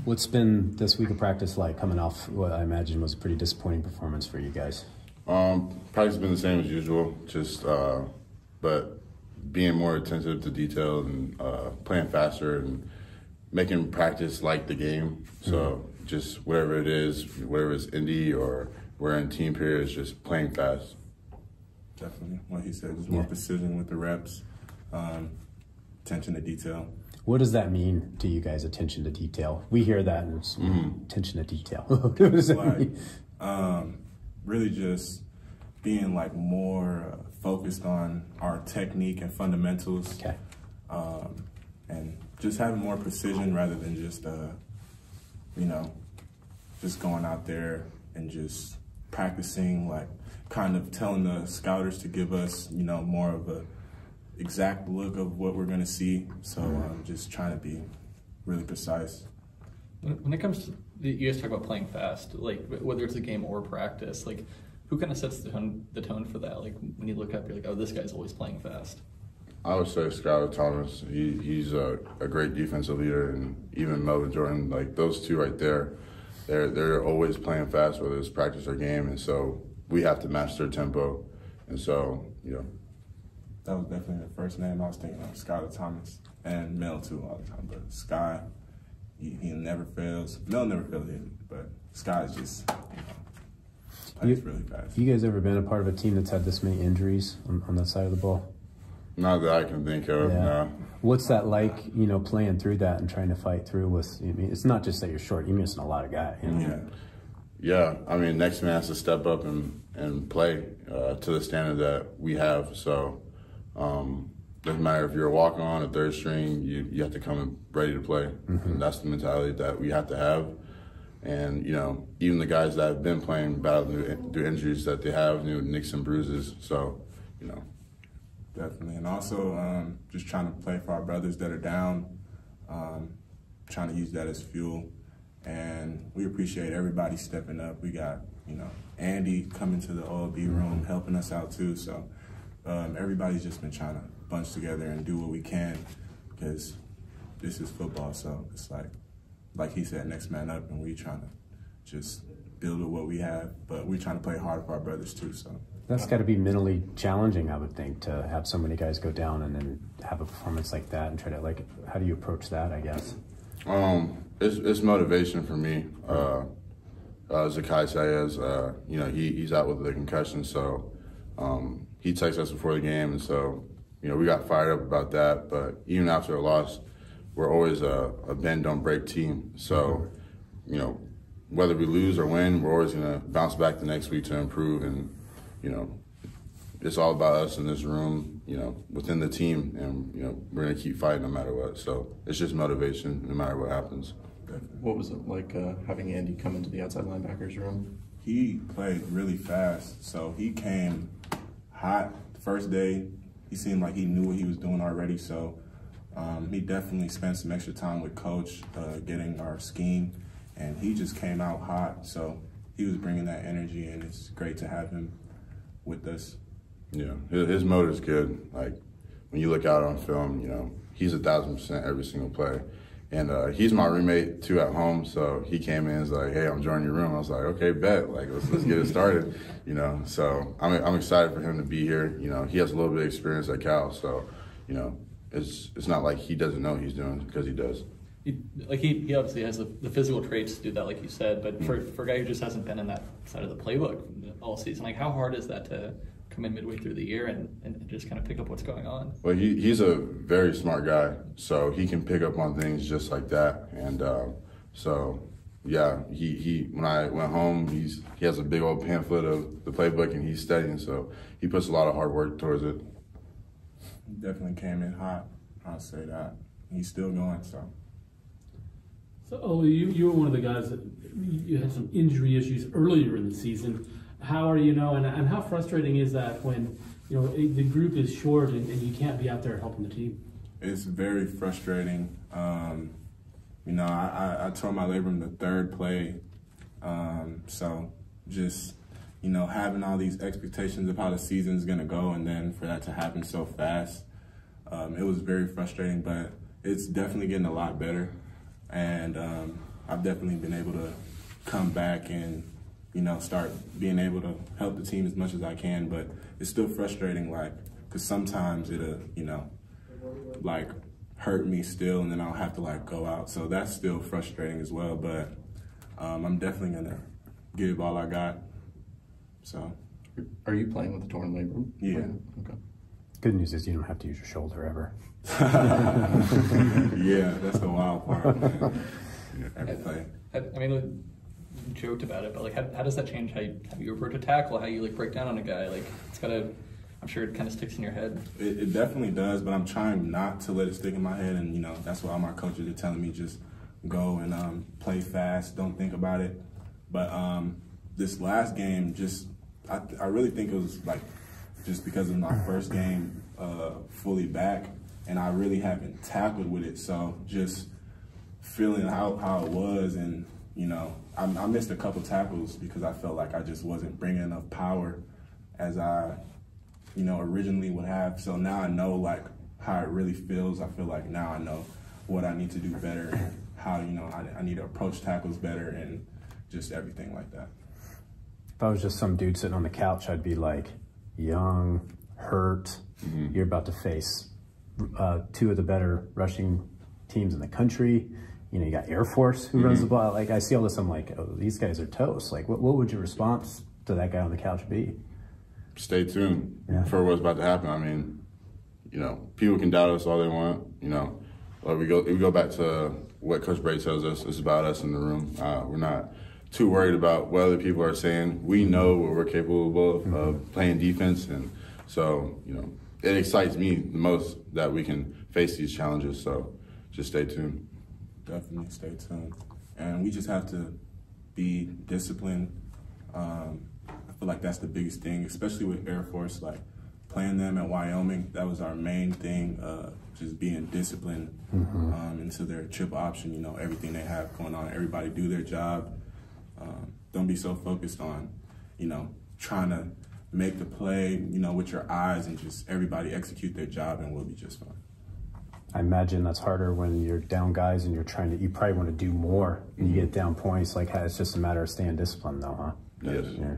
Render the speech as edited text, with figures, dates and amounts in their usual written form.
What's been this week of practice like, coming off what I imagine was a pretty disappointing performance for you guys? Practice has been the same as usual, just but being more attentive to detail and playing faster and making practice like the game. So just whatever it is, whether it's indie or we're in team periods, just playing fast. Definitely, what he said, just more precision with the reps, attention to detail. What does that mean to you guys, attention to detail? We hear that, and it's attention to detail. What does that mean? Really just being like more focused on our technique and fundamentals. Okay. And just having more precision rather than just, just going out there and just practicing, like kind of telling the scouters to give us, more of a exact look of what we're going to see. So just trying to be really precise. When it comes to, you guys talk about playing fast, like whether it's a game or practice, like who kind of sets the tone for that? Like when you look up, you're like, oh, this guy's always playing fast. I would say Skylar Thomas. He's a great defensive leader, and even Melvin Jordan. Like those two right there, they're always playing fast, whether it's practice or game, and so we have to match their tempo. And so, that was definitely the first name I was thinking of, Skylar Thomas, and Mel too all the time. But Sky, he never fails. Mel never fails either, but Sky's just plays really fast. You guys ever been a part of a team that's had this many injuries on that side of the ball? Not that I can think of, no. What's that like, playing through that and trying to fight through with, it's not just that you're short, you're missing a lot of guys. Yeah, I mean, next man has to step up and play to the standard that we have. So doesn't matter if you're a walk-on, a third string, you have to come in ready to play. And that's the mentality that we have to have. And, even the guys that have been playing battling through injuries that they have, nicks and bruises. So, Definitely. And also just trying to play for our brothers that are down, trying to use that as fuel. And we appreciate everybody stepping up. We got, Andy coming to the OLB room, helping us out too. So everybody's just been trying to bunch together and do what we can, because this is football. So it's like he said, next man up, and we trying to just build with what we have. But we're trying to play hard for our brothers too. So that's got to be mentally challenging, I would think, to have so many guys go down and then have a performance like that and try to, how do you approach that, I guess? It's motivation for me. Zakai Sayez, he's out with the concussion, so he texted us before the game, and so, we got fired up about that. But even after a loss, we're always a bend, don't break team. So, whether we lose or win, we're always going to bounce back the next week to improve. And, it's all about us in this room, within the team, and, we're going to keep fighting no matter what. So it's just motivation no matter what happens. What was it like having Andy come into the outside linebackers room? He played really fast, so he came hot the first day. He seemed like he knew what he was doing already, so he definitely spent some extra time with Coach getting our scheme, and he just came out hot. So he was bringing that energy, and it's great to have him with us. Yeah, his motor's good. Like, when you look out on film, he's 1,000% every single play. And he's my roommate, too, at home, so he came in and was like, hey, I'm joining your room. I was like, okay, bet. Like, let's get it started, So I'm excited for him to be here. He has a little bit of experience at Cal, so, it's not like he doesn't know what he's doing, because he does. He obviously has the physical traits to do that, like you said, but for a guy who just hasn't been in that side of the playbook all season, how hard is that to come in midway through the year and just kind of pick up what's going on? Well, he's a very smart guy, so he can pick up on things just like that. And so, yeah, he when I went home, he has a big old pamphlet of the playbook, and he's studying, so he puts a lot of hard work towards it. He definitely came in hot, I'll say that. He's still going, so. So, Olu, you were one of the guys that you had some injury issues earlier in the season. How are you now, and how frustrating is that when the group is short and you can't be out there helping the team? It's very frustrating. I tore my labrum the third play, so just having all these expectations of how the season's gonna go, and then for that to happen so fast, it was very frustrating. But it's definitely getting a lot better, and I've definitely been able to come back and, start being able to help the team as much as I can, but it's still frustrating, like, because sometimes it'll, like, hurt me still, and then I'll have to, like, go out. So that's still frustrating as well, but I'm definitely going to give all I got. So. Are you playing with a torn labrum? Yeah. Okay. Good news is you don't have to use your shoulder ever. Yeah, that's the wild part, man. Everything. I mean, you joked about it, but like, how does that change how you approach a tackle, how you like break down on a guy? Like, it's gotta, I'm sure it kind of sticks in your head. It definitely does, but I'm trying not to let it stick in my head, and that's why all my coaches are telling me just go and play fast, don't think about it. But this last game, I really think it was like just because of my first game fully back, and I really haven't tackled with it, so just feeling how it was, and I missed a couple tackles because I felt like I just wasn't bringing enough power as I originally would have. So now I know like how it really feels. I feel like now I know what I need to do better, and how I need to approach tackles better, and just everything like that. If I was just some dude sitting on the couch, I'd be like, young, hurt, you're about to face two of the better rushing teams in the country. You got Air Force who runs the ball. Like, I see all this, I'm like, oh, these guys are toast. Like, what would your response to that guy on the couch be? Stay tuned for what's about to happen. I mean, people can doubt us all they want. Like we go back to what Coach Brady tells us. It's about us in the room. We're not too worried about what other people are saying. We know what we're capable of playing defense, and so it excites me the most that we can face these challenges. So just stay tuned. Definitely stay tuned, and we just have to be disciplined. I feel like that's the biggest thing, especially with Air Force. Like playing them at Wyoming, that was our main thing. Just being disciplined into their triple option. Everything they have going on. Everybody do their job. Don't be so focused on, trying to make the play, with your eyes, and just everybody execute their job, and we'll be just fine. I imagine that's harder when you're down guys and you probably want to do more and you get down points. Like, it's just a matter of staying disciplined though, huh? Yes. Yeah.